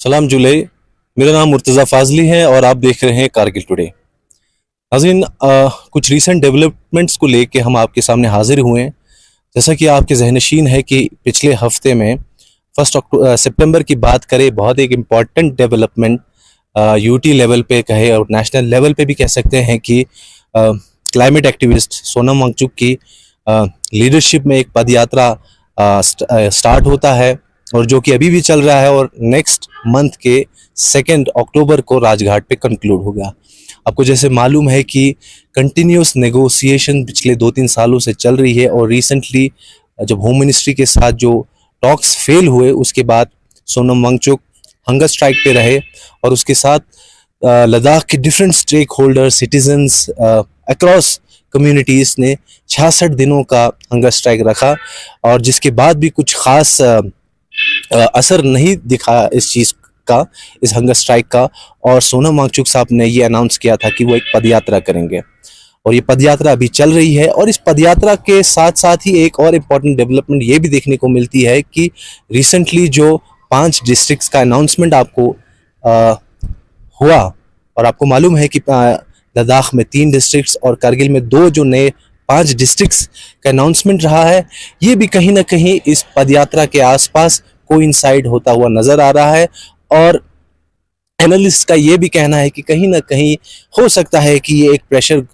सलाम जुले। मेरा नाम मुर्तज़ा फाजली है और आप देख रहे हैं कारगिल टुडे। नाज़रीन, कुछ रीसेंट डेवलपमेंट्स को लेके हम आपके सामने हाजिर हुए हैं। जैसा कि आपके ज़हनशीन है कि पिछले हफ्ते में 1 सितंबर की बात करें, बहुत एक इम्पॉर्टेंट डेवलपमेंट यूटी लेवल पे कहे और नेशनल लेवल पे भी कह सकते हैं कि क्लाइमेट एक्टिविस्ट सोनम वांगचुक की लीडरशिप में एक पदयात्रा स्टार्ट होता है और जो कि अभी भी चल रहा है और नेक्स्ट मंथ के 2 अक्टूबर को राजघाट पे कंक्लूड होगा। आपको जैसे मालूम है कि कंटिन्यूस नेगोशिएशन पिछले 2-3 सालों से चल रही है और रिसेंटली जब होम मिनिस्ट्री के साथ जो टॉक्स फेल हुए उसके बाद सोनम वांगचुक हंगर स्ट्राइक पे रहे और उसके साथ लद्दाख के different stakeholder citizens across communities ने 66 दिनों का हंगर स्ट्राइक रखा और जिसके बाद भी कुछ खास असर नहीं दिखा इस चीज़ का, इस हंगर स्ट्राइक का। और सोनम वांगचुक साहब ने ये अनाउंस किया था कि वो एक पदयात्रा करेंगे और ये पदयात्रा अभी चल रही है। और इस पदयात्रा के साथ साथ ही एक और इम्पॉर्टेंट डेवलपमेंट ये भी देखने को मिलती है कि रिसेंटली जो 5 डिस्ट्रिक्ट्स का अनाउंसमेंट आपको हुआ और आपको मालूम है कि लद्दाख में 3 डिस्ट्रिक्ट्स और कारगिल में 2 जो नए 5 डिस्ट्रिक्ट्स का अनाउंसमेंट रहा है, ये भी कहीं ना कहीं इस पदयात्रा के आसपास कोइंसाइड होता हुआ नजर आ रहा है। और एनालिस्ट का ये भी कहना है कि कहीं ना कहीं हो सकता है कि ये एक प्रेशर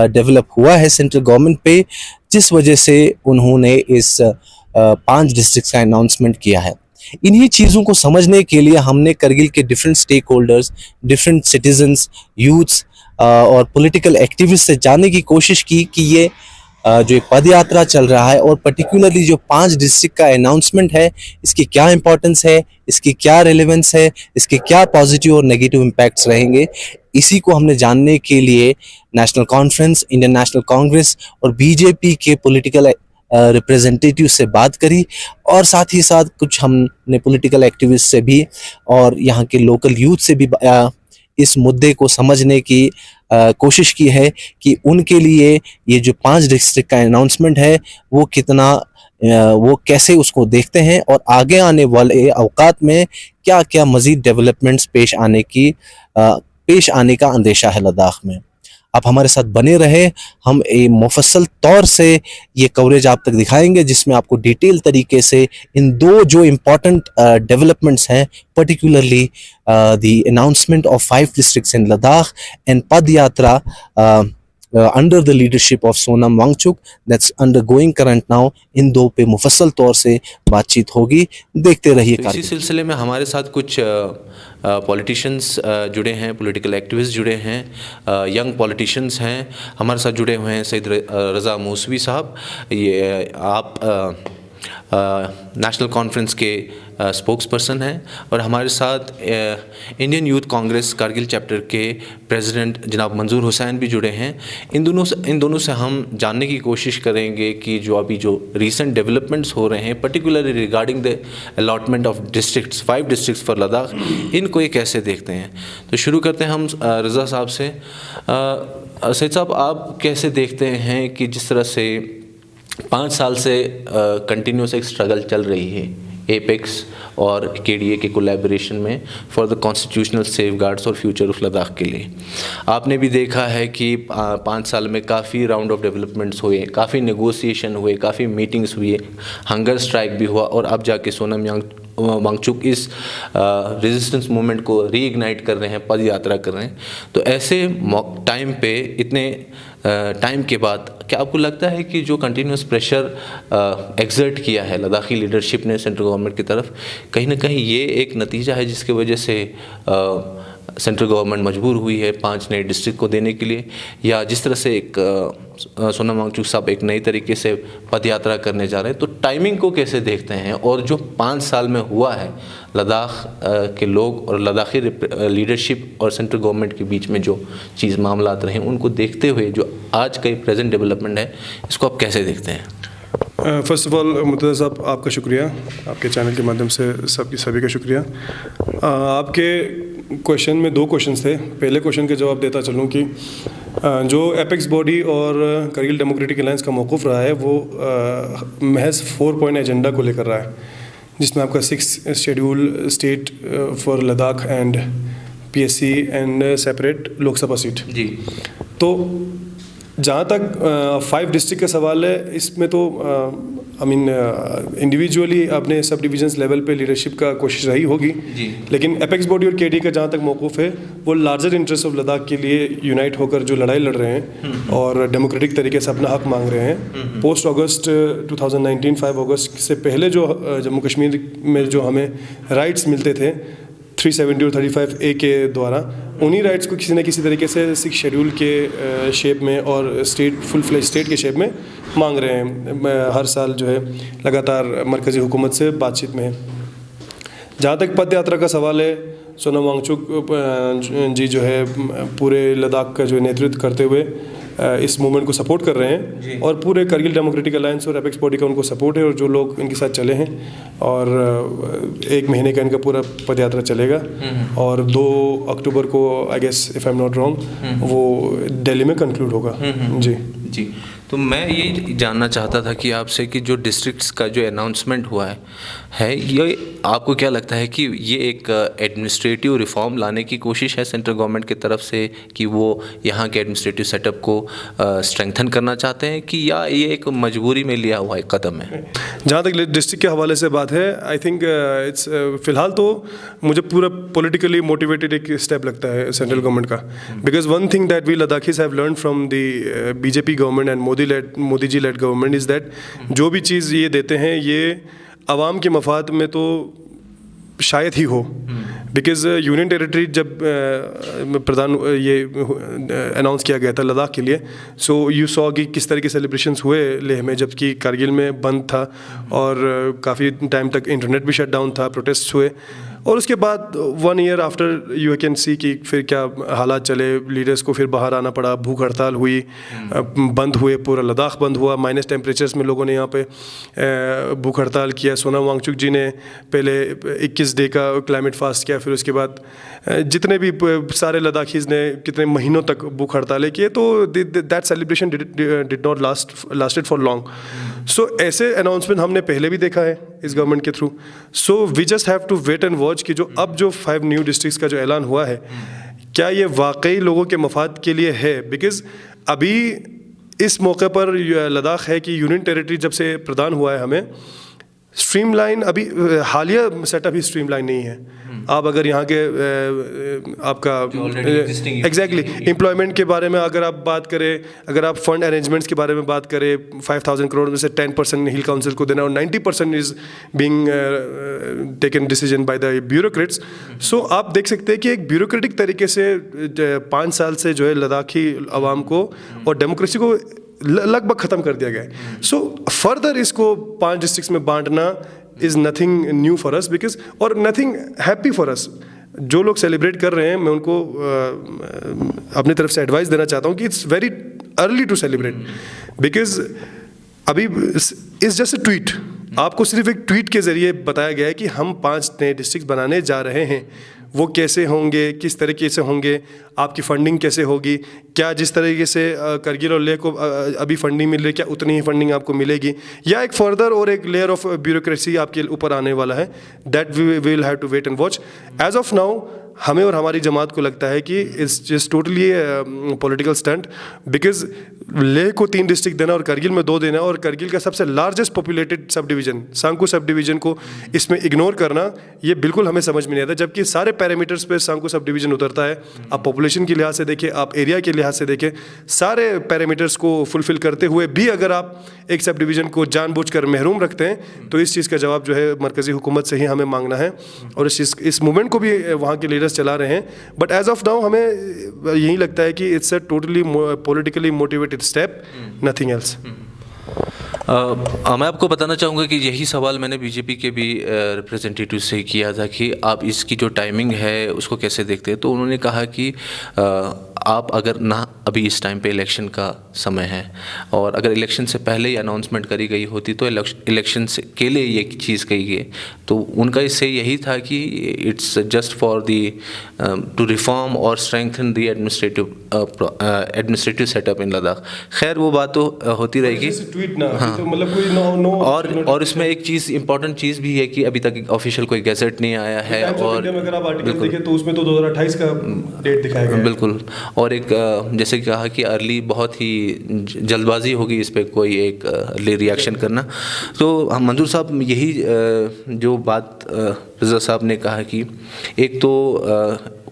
डेवलप हुआ है सेंट्रल गवर्नमेंट पे, जिस वजह से उन्होंने इस 5 डिस्ट्रिक्ट्स का अनाउंसमेंट किया है। इन्हीं चीज़ों को समझने के लिए हमने करगिल के different stakeholders, different citizens, youths और पॉलिटिकल एक्टिविस्ट से जानने की कोशिश की कि ये जो पद यात्रा चल रहा है और पर्टिकुलरली जो 5 डिस्ट्रिक्ट का अनाउंसमेंट है, इसकी क्या इंपॉर्टेंस है, इसकी क्या रेलेवेंस है, इसके क्या पॉजिटिव और नेगेटिव इम्पैक्ट्स रहेंगे। इसी को हमने जानने के लिए national conference, Indian national Congress और बीजेपी के पॉलिटिकल रिप्रेजेंटेटिव से बात करी और साथ ही साथ कुछ हमने पॉलिटिकल एक्टिविस्ट से भी और यहाँ के लोकल यूथ से भी इस मुद्दे को समझने की कोशिश की है कि उनके लिए ये जो 5 डिस्ट्रिक्ट का अनाउंसमेंट है वो कितना वो कैसे उसको देखते हैं और आगे आने वाले अवकात में क्या क्या मज़ीद डेवलपमेंट्स पेश आने का अंदेशा है लद्दाख में। आप हमारे साथ बने रहे, हम मुफस्सल तौर से ये कवरेज आप तक दिखाएंगे जिसमें आपको डिटेल तरीके से इन 2 जो इम्पॉर्टेंट डेवलपमेंट्स हैं, particularly the announcement of 5 districts in Ladakh and pad yatra under the leadership of Sonam Wangchuk that's undergoing current now, in 2 पे मुफस्सल तौर से बातचीत होगी। देखते रहिए। इसी सिलसिले में हमारे साथ कुछ पॉलिटिशियंस जुड़े हैं, पॉलिटिकल एक्टिविस्ट जुड़े हैं, यंग पॉलिटिशियंस हैं। हमारे साथ जुड़े हुए हैं सैयद रज़ा मूसवी साहब। ये आप नेशनल कॉन्फ्रेंस के स्पोक्स पर्सन हैं और हमारे साथ Indian youth Congress Kargil chapter के प्रेसिडेंट जनाब मंजूर हुसैन भी जुड़े हैं। इन दोनों से हम जानने की कोशिश करेंगे कि जो अभी जो रीसेंट डेवलपमेंट्स हो रहे हैं, particularly regarding the allotment of districts, 5 districts for Ladakh, इनको ये कैसे देखते हैं। तो शुरू करते हैं हम रज़ा साहब से। सैयद साहब, आप कैसे देखते हैं कि जिस तरह से 5 साल से कंटिन्यूस एक स्ट्रगल चल रही है एपेक्स और केडीए के कोलैबोरेशन में फॉर द कॉन्स्टिट्यूशनल सेफगार्ड्स और फ्यूचर ऑफ लद्दाख के लिए, आपने भी देखा है कि 5 साल में काफ़ी राउंड ऑफ डेवलपमेंट्स हुए, काफ़ी नेगोशिएशन हुए, काफ़ी मीटिंग्स हुई, हंगर स्ट्राइक भी हुआ और अब जाके सोनम वांगचुक इस रेजिस्टेंस मूवमेंट को रीइग्नाइट कर रहे हैं, पद यात्रा कर रहे हैं। तो ऐसे टाइम पे, इतने टाइम के बाद, क्या आपको लगता है कि जो कंटिन्यूस प्रेशर एक्सर्ट किया है लद्दाखी लीडरशिप ने सेंट्रल गवर्नमेंट की तरफ, कहीं ना कहीं ये एक नतीजा है जिसकी वजह से सेंट्रल गवर्नमेंट मजबूर हुई है 5 नए डिस्ट्रिक्ट को देने के लिए, या जिस तरह से एक सोनम वांगचुक साहब एक नई तरीके से पद यात्रा करने जा रहे हैं, तो टाइमिंग को कैसे देखते हैं? और जो 5 साल में हुआ है लद्दाख के लोग और लद्दाखी लीडरशिप और सेंट्रल गवर्नमेंट के बीच में जो चीज़ मामलात रहे, उनको देखते हुए जो आज का प्रेजेंट डेवलपमेंट है, इसको आप कैसे देखते हैं? फ़र्स्ट ऑफ ऑल मुर्तज़ा साहब, आपका शुक्रिया, आपके चैनल के माध्यम से सभी का शुक्रिया। आपके क्वेश्चन में 2 क्वेश्चन थे। पहले क्वेश्चन के जवाब देता चलूँ कि जो एपेक्स बॉडी और कारगिल डेमोक्रेटिक अलायंस का मौक़िफ़ रहा है वो महज 4 पॉइंट एजेंडा को लेकर रहा है जिसमें आपका 6 schedule state for Ladakh and PSC and separate Lok Sabha seat. जी। तो जहाँ तक 5 डिस्ट्रिक्ट का सवाल है, इसमें तो इंडिविजुअली अपने सब डिविजन्स लेवल पे लीडरशिप का कोशिश रही होगी, लेकिन एपेक्स बॉडी और KD का जहाँ तक मौकूफ़ है, वो लार्जर इंटरेस्ट ऑफ लद्दाख के लिए यूनाइट होकर जो लड़ाई लड़ रहे हैं और डेमोक्रेटिक तरीके से अपना हक मांग रहे हैं। पोस्ट अगस्त 2019 5 अगस्त से पहले जो जम्मू कश्मीर में जो हमें राइट्स मिलते थे 370 और 35A के द्वारा, उन्हीं राइट्स को किसी न किसी तरीके से 6 शेड्यूल के शेप में और स्टेट फुल फ्लेज स्टेट के शेप में मांग रहे हैं। हर साल जो है लगातार मरकज़ी हुकूमत से बातचीत में है। जहाँ तक पद यात्रा का सवाल है, सोनम वांगचुक जी जो है पूरे लद्दाख का जो नेतृत्व करते हुए इस मूवमेंट को सपोर्ट कर रहे हैं और पूरे करगिल डेमोक्रेटिक अलायंस और एपेक्स बॉडी का उनको सपोर्ट है और जो लोग इनके साथ चले हैं, और 1 महीने का इनका पूरा पदयात्रा चलेगा और 2 अक्टूबर को I guess if I am not wrong वो दिल्ली में कंक्लूड होगा। जी। तो मैं ये जानना चाहता था कि आपसे कि जो डिस्ट्रिक्ट्स का जो अनाउंसमेंट हुआ है ये आपको क्या लगता है कि ये एक एडमिनिस्ट्रेटिव रिफॉर्म लाने की कोशिश है सेंट्रल गवर्नमेंट की तरफ से कि वो यहाँ के एडमिनिस्ट्रेटिव सेटअप को स्ट्रेंथन करना चाहते हैं, कि या ये एक मजबूरी में लिया हुआ एक कदम है? जहाँ तक डिस्ट्रिक्ट के हवाले से बात है, आई थिंक इट्स फ़िलहाल तो मुझे पूरा पॉलिटिकली मोटिवेटेड एक स्टेप लगता है सेंट्रल गवर्नमेंट का, because one thing that we Ladakhis have learn from the BJP government and Modi ji led government is that जो भी चीज़ ये देते हैं ये आवाम के मफाद में तो शायद ही हो, बिकॉज यूनियन टेरिटरी जब प्रधान ये अनाउंस किया गया था लद्दाख के लिए, सो यू सॉ कि किस तरह के सेलिब्रेशंस हुए लेह में, जबकि कारगिल में बंद था और काफ़ी टाइम तक इंटरनेट भी शट डाउन था, प्रोटेस्ट हुए, और उसके बाद 1 year after you can see कि फिर क्या हालात चले, लीडर्स को फिर बाहर आना पड़ा, भूख हड़ताल हुई, बंद हुए, पूरा लद्दाख बंद हुआ, माइनस टेम्परेचर्स में लोगों ने यहाँ पे भूख हड़ताल किया। सोनम वांगचुक जी ने पहले 21 डे का क्लाइमेट फास्ट किया, फिर उसके बाद जितने भी सारे लद्दाखीज़ ने कितने महीनों तक भूख हड़तालें किए, तो that celebration did not lasted for long. So ऐसे अनाउंसमेंट हमने पहले भी देखा है इस गवर्नमेंट के through, so we just have to wait and watch कि जो अब जो 5 न्यू डिस्ट्रिक्ट्स का जो ऐलान हुआ है क्या ये वाकई लोगों के मफाद के लिए है। बिकॉज़ अभी इस मौके पर लद्दाख है कि यूनियन टेरिटरी जब से प्रदान हुआ है हमें, स्ट्रीमलाइन अभी हालिया सेटअप ही स्ट्रीमलाइन नहीं है। आप अगर यहाँ के आपका एग्जैक्टली एम्प्लॉयमेंट के बारे में अगर आप बात करें, अगर आप फंड अरेंजमेंट्स के बारे में बात करें, 5000 करोड़ में से 10% हिल काउंसिल को देना और 90% is being taken decision by the bureaucrats. So आप देख सकते हैं कि एक ब्यूरोक्रेटिक तरीके से 5 साल से जो है लद्दाखी आवाम को और डेमोक्रेसी को लगभग ख़त्म कर दिया गया है। सो फर्दर इसको 5 डिस्ट्रिक्ट्स में बांटना is nothing new for us, because और नथिंग हैप्पी फॉर अस। जो लोग सेलिब्रेट कर रहे हैं, मैं उनको अपनी तरफ से एडवाइस देना चाहता हूँ कि it's very early to celebrate, because अभी इट्स जस्ट अ ट्वीट। आपको सिर्फ एक ट्वीट के ज़रिए बताया गया है कि हम 5 नए डिस्ट्रिक्ट बनाने जा रहे हैं। वो कैसे होंगे, किस तरीके से होंगे, आपकी फंडिंग कैसे होगी, क्या जिस तरीके से करगिल और लेह को अभी फंडिंग मिल रही है क्या उतनी ही फंडिंग आपको मिलेगी, या एक फर्दर और एक लेयर ऑफ ब्यूरोक्रेसी आपके ऊपर आने वाला है, that we will have to wait and watch. As of now हमें और हमारी जमात को लगता है कि it's just totally political stunt, because Leh को 3 डिस्ट्रिक्ट देना और करगिल में 2 देना और करगिल का सबसे largest populated sub division Sanku sub division को इसमें इग्नोर करना, ये बिल्कुल हमें समझ में नहीं आता। जबकि सारे पैरामीटर्स पे सांकू सब डिवीज़न उतरता है। आप पॉपुलेशन के लिहाज से देखें, आप एरिया के लिहाज से देखें, सारे पैरामीटर्स को फुलफिल करते हुए भी अगर आप एक सब डिवीज़न को जानबूझकर महरूम रखते हैं, तो इस चीज़ का जवाब जो है मरकज़ी हुकूमत से ही हमें मांगना है। और इस मूवमेंट को भी वहाँ के लीडर्स चला रहे हैं, बट एज ऑफ नाउ हमें यही लगता है कि it's a totally politically motivated step, nothing else. मैं आपको बताना चाहूँगा कि यही सवाल मैंने बीजेपी के भी रिप्रेजेंटेटिव से किया था कि आप इसकी जो टाइमिंग है उसको कैसे देखते हैं। तो उन्होंने कहा कि आप अगर ना अभी इस टाइम पे इलेक्शन का समय है और अगर इलेक्शन से पहले ही अनाउंसमेंट करी गई होती तो इलेक्शन के लिए ये चीज़ कही गई, तो उनका इससे यही था कि it's just for the to reform और strengthen the administrative setup in Ladakh. खैर वो बात तो होती रहेगी। ट्वीट ना तो मतलब कोई नो और इसमें एक चीज़ इंपॉर्टेंट चीज़ भी है कि अभी तक ऑफिशियल कोई गैजेट नहीं आया है। और अगर आप आर्टिकल देखें तो उसमें तो 2028 का डेट दिखाया गया है। बिल्कुल। और एक जैसे कहा कि अर्ली बहुत ही जल्दबाजी होगी इस पर कोई एक अर्ली रिएक्शन करना। तो हम मंजूर साहब यही जो बात रज़ा साहब ने कहा कि एक तो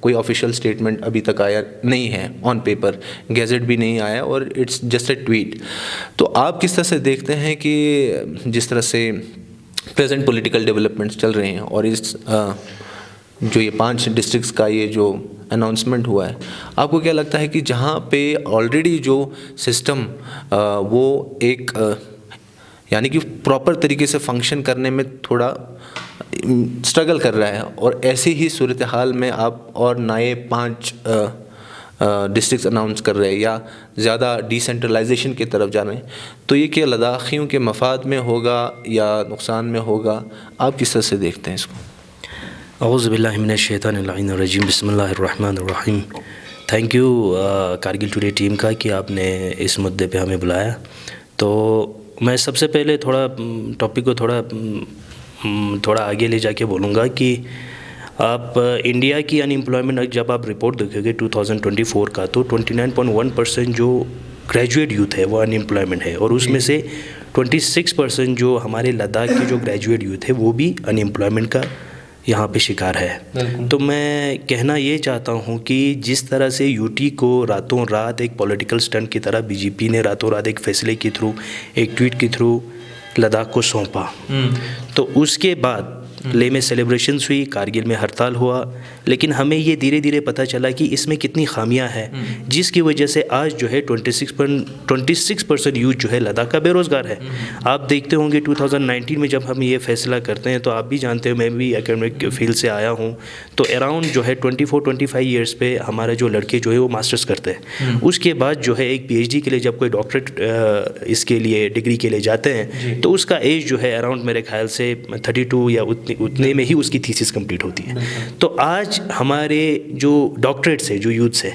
कोई ऑफिशियल स्टेटमेंट अभी तक आया नहीं है ऑन पेपर, गैजेट भी नहीं आया और इट्स जस्ट अ ट्वीट। तो आप किस तरह से देखते हैं कि जिस तरह से प्रेजेंट पॉलिटिकल डेवलपमेंट्स चल रहे हैं और इस जो ये 5 डिस्ट्रिक्ट्स का ये जो अनाउंसमेंट हुआ है, आपको क्या लगता है कि जहाँ पे ऑलरेडी जो सिस्टम वो एक यानी कि प्रॉपर तरीके से फंक्शन करने में थोड़ा स्ट्रगल कर रहा है और ऐसे ही सूरत हाल में आप और नए 5 डिस्ट्रिक्ट अनाउंस कर रहे हैं या ज़्यादा डिसेंट्रलाइजेशन की तरफ जा रहे हैं, तो ये क्या लद्दाखियों के मफाद में होगा या नुकसान में होगा? आप किस तरह से देखते हैं इसको? औज़ु बिल्लाहि मिनश शैतानिर रजीम, बिस्मिल्लाहिर रहमानिर रहीम। Thank you Kargil today team का कि आपने इस मुद्दे पे हमें बुलाया। तो मैं सबसे पहले थोड़ा टॉपिक को थोड़ा आगे ले जाके बोलूँगा कि आप इंडिया की अनएम्प्लॉयमेंट जब आप रिपोर्ट देखोगे 2024 का, तो 29.1% जो ग्रेजुएट यूथ है वो अनएम्प्लॉयमेंट है और उसमें से 26% जो हमारे लद्दाख के जो ग्रेजुएट यूथ है वो भी अनएम्प्लॉयमेंट का यहाँ पे शिकार है। तो मैं कहना ये चाहता हूँ कि जिस तरह से यूटी को रातों रात एक पॉलिटिकल स्टंट की तरह बीजेपी ने रातों रात एक फैसले के थ्रू, एक ट्वीट के थ्रू लद्दाख को सौंपा, तो उसके बाद लेह में सेलिब्रेशंस हुई, कारगिल में हड़ताल हुआ, लेकिन हमें ये धीरे धीरे पता चला कि इसमें कितनी खामियां हैं, जिसकी वजह से आज जो है 26% यूथ जो है लद्दाख का बेरोज़गार है। आप देखते होंगे 2019 में जब हम ये फैसला करते हैं, तो आप भी जानते हो, मैं भी एकेडमिक फील्ड से आया हूँ, तो अराउंड जो है 24-25 ईयर्स पे हमारे जो लड़के जो है वो मास्टर्स करते हैं। उसके बाद जो है एक PhD के लिए जब कोई डॉक्टरेट इसके लिए डिग्री के लिए जाते हैं, तो उसका एज जो है अराउंड मेरे ख्याल से 32 या उतने में ही उसकी थीसिस कंप्लीट होती है। तो आज हमारे जो डॉक्टरेट्स है, जो यूथ्स है,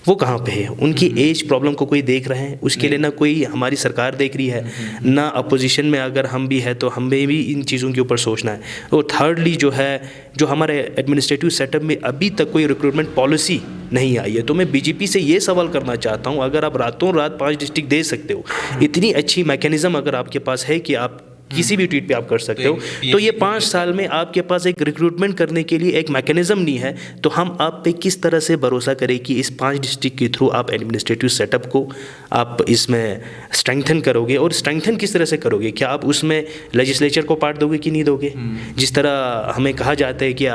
वो कहाँ पे है? उनकी एज प्रॉब्लम को कोई देख रहे हैं? उसके लिए ना कोई हमारी सरकार देख रही है, ना अपोजिशन में अगर हम भी है तो हमें भी इन चीज़ों के ऊपर सोचना है। और थर्डली जो है, जो हमारे एडमिनिस्ट्रेटिव सेटअप में अभी तक कोई रिक्रूटमेंट पॉलिसी नहीं आई है। तो मैं बीजेपी से ये सवाल करना चाहता हूँ, अगर आप रातों रात 5 डिस्ट्रिक्ट दे सकते हो, इतनी अच्छी मैकेनिज़्म अगर आपके पास है कि आप किसी भी ट्वीट पे आप कर सकते हो, तो ये 5 साल में आपके पास एक रिक्रूटमेंट करने के लिए एक मैकेनिज़्म नहीं है, तो हम आप पे किस तरह से भरोसा करें कि इस 5 डिस्ट्रिक्ट के थ्रू आप एडमिनिस्ट्रेटिव सेटअप को आप इसमें स्ट्रेंथन करोगे? और स्ट्रेंथन किस तरह से करोगे? क्या आप उसमें लेजिस्लेचर को पार्ट दोगे कि नहीं दोगे? जिस तरह हमें कहा जाता है कि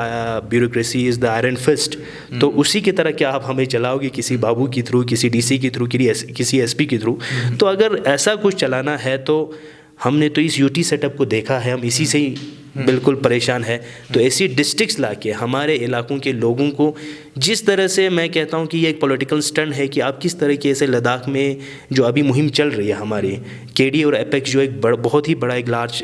bureaucracy is the iron fist, तो उसी की तरह क्या आप हमें चलाओगे किसी बाबू के थ्रू, किसी DC के थ्रू, किसी SP के थ्रू? तो अगर ऐसा कुछ चलाना है, तो हमने तो इस यूटी सेटअप को देखा है, हम इसी से ही बिल्कुल परेशान है। तो ऐसी डिस्ट्रिक्ट्स लाके हमारे इलाकों के लोगों को, जिस तरह से मैं कहता हूँ कि ये एक पॉलिटिकल स्टंट है कि आप किस तरीके से लद्दाख में जो अभी मुहिम चल रही है हमारी KD और एपेक्स, जो एक बहुत ही बड़ा एक लार्ज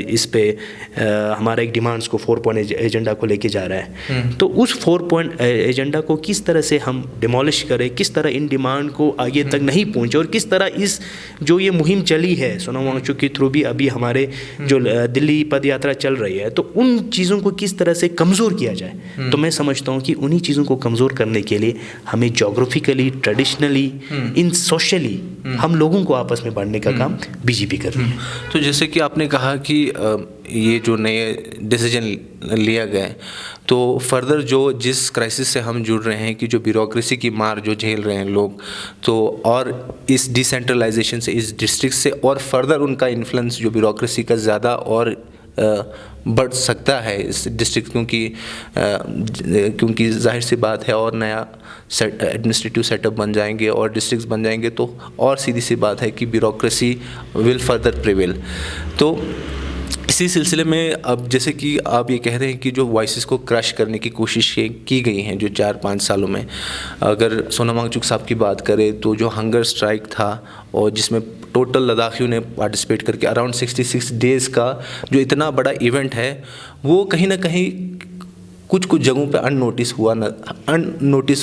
इस पे हमारा एक डिमांड्स को 4 पॉइंट एजेंडा को लेके जा रहा है, तो उस 4 पॉइंट एजेंडा को किस तरह से हम डिमोलिश करें, किस तरह इन डिमांड को आगे तक नहीं पहुँचे, और किस तरह इस जो ये मुहिम चली है सोनम वांगचुक के थ्रू भी अभी हमारे जो दिल्ली पद यात्रा चल रही है, तो उन चीज़ों को किस तरह से कमज़ोर किया जाए। तो मैं समझता हूँ कि उन्हीं चीज़ों को कमज़ोर करने के लिए हमें जोग्राफिकली, ट्रेडिशनली, इन सोशली हम लोगों को आपस में बांटने का काम बीजेपी कर रही है। तो जैसे कि आपने कहा कि ये जो नए डिसीजन लिया गया है, तो फर्दर जो जिस क्राइसिस से हम जुड़ रहे हैं कि जो ब्यूरोक्रेसी की मार जो झेल रहे हैं लोग, तो और इस डिसेंट्रलाइजेशन से, इस डिस्ट्रिक्ट से और फर्दर उनका इन्फ्लुएंस जो ब्यूरोक्रेसी का ज़्यादा और बढ़ सकता है इस डिस्ट्रिक्ट, क्योंकि जाहिर सी बात है, और नया एडमिनिस्ट्रेटिव सेटअप बन जाएंगे और डिस्ट्रिक्ट्स बन जाएंगे, तो और सीधी सी बात है कि ब्यूरोक्रेसी विल फर्दर प्रिवेल। तो इसी सिलसिले में अब जैसे कि आप ये कह रहे हैं कि जो वॉइसेस को क्रश करने की कोशिशें की गई हैं जो 4-5 सालों में, अगर सोनम वांगचुक साहब की बात करें तो जो हंगर स्ट्राइक था और जिसमें टोटल लद्दाखियों ने पार्टिसिपेट करके अराउंड 66 डेज़ का जो इतना बड़ा इवेंट है, वो कहीं ना कहीं कुछ जगहों पे अननोटिस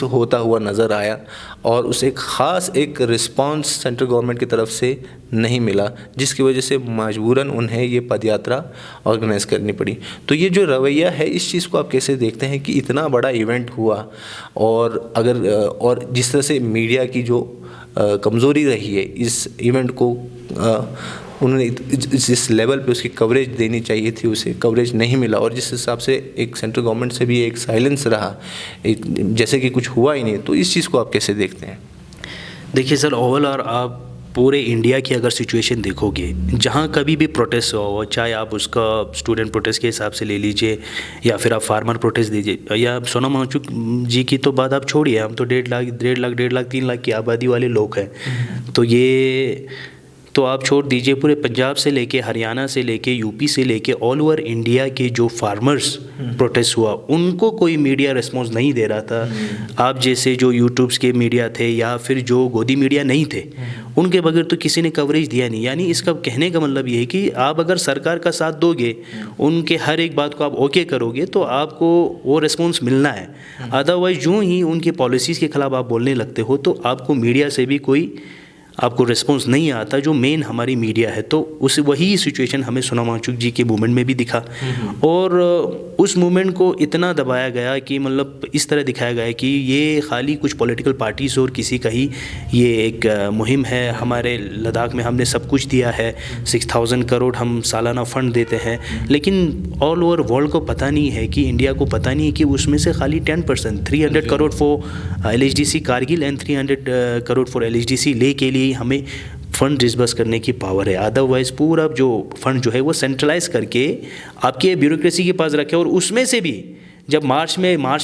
होता हुआ नज़र आया और उसे ख़ास एक रिस्पांस सेंट्रल गवर्नमेंट की तरफ से नहीं मिला, जिसकी वजह से मजबूरन उन्हें ये पदयात्रा ऑर्गेनाइज़ करनी पड़ी। तो ये जो रवैया है, इस चीज़ को आप कैसे देखते हैं कि इतना बड़ा इवेंट हुआ और जिस तरह से मीडिया की जो कमज़ोरी रही है इस इवेंट को, उन्होंने जिस लेवल पे उसकी कवरेज देनी चाहिए थी उसे कवरेज नहीं मिला, और जिस हिसाब से एक सेंट्रल गवर्नमेंट से भी एक साइलेंस रहा, जैसे कि कुछ हुआ ही नहीं, तो इस चीज़ को आप कैसे देखते हैं? देखिए सर, ओवरऑल आप पूरे इंडिया की अगर सिचुएशन देखोगे, जहाँ कभी भी प्रोटेस्ट हो, चाहे आप उसका स्टूडेंट प्रोटेस्ट के हिसाब से ले लीजिए या फिर आप फार्मर प्रोटेस्ट दीजिए, या सोनम वांगचुक जी की तो बात आप छोड़िए, हम तो 1.5 लाख 3 लाख की आबादी वाले लोग हैं। तो ये तो आप छोड़ दीजिए, पूरे पंजाब से लेके हरियाणा से लेके यूपी से लेके ऑल ओवर इंडिया के जो फार्मर्स प्रोटेस्ट हुआ, उनको कोई मीडिया रिस्पॉन्स नहीं दे रहा था। आप जैसे जो यूट्यूब्स के मीडिया थे या फिर जो गोदी मीडिया नहीं थे, उनके बगैर तो किसी ने कवरेज दिया नहीं। यानी इसका कहने का मतलब ये है कि आप अगर सरकार का साथ दोगे, उनके हर एक बात को आप ओके करोगे, तो आपको वो रिस्पॉन्स मिलना है। अदरवाइज यूँ ही उनकी पॉलिसीज़ के खिलाफ आप बोलने लगते हो तो आपको मीडिया से भी कोई आपको रिस्पॉन्स नहीं आता, जो मेन हमारी मीडिया है। तो उस वही सिचुएशन हमें सोनम वांगचुक जी के मूवमेंट में भी दिखा, और उस मूवमेंट को इतना दबाया गया कि मतलब इस तरह दिखाया गया कि ये खाली कुछ पॉलिटिकल पार्टीज और किसी का ही ये एक मुहिम है। हमारे लद्दाख में हमने सब कुछ दिया है, 6000 करोड़ हम सालाना फ़ंड देते हैं, लेकिन ऑल ओवर वर्ल्ड को पता नहीं है कि इंडिया को पता नहीं है कि उसमें से खाली 10% 300 crore for LHDC Kargil and 300 crore for LHDC ले के लिए हमें फ़ंड डिस्बर्स करने की पावर है। अदरवाइज़ पूरा जो फंड जो है वो सेंट्रलाइज करके आपके ब्यूरोक्रेसी के पास रखे, और उसमें से भी जब मार्च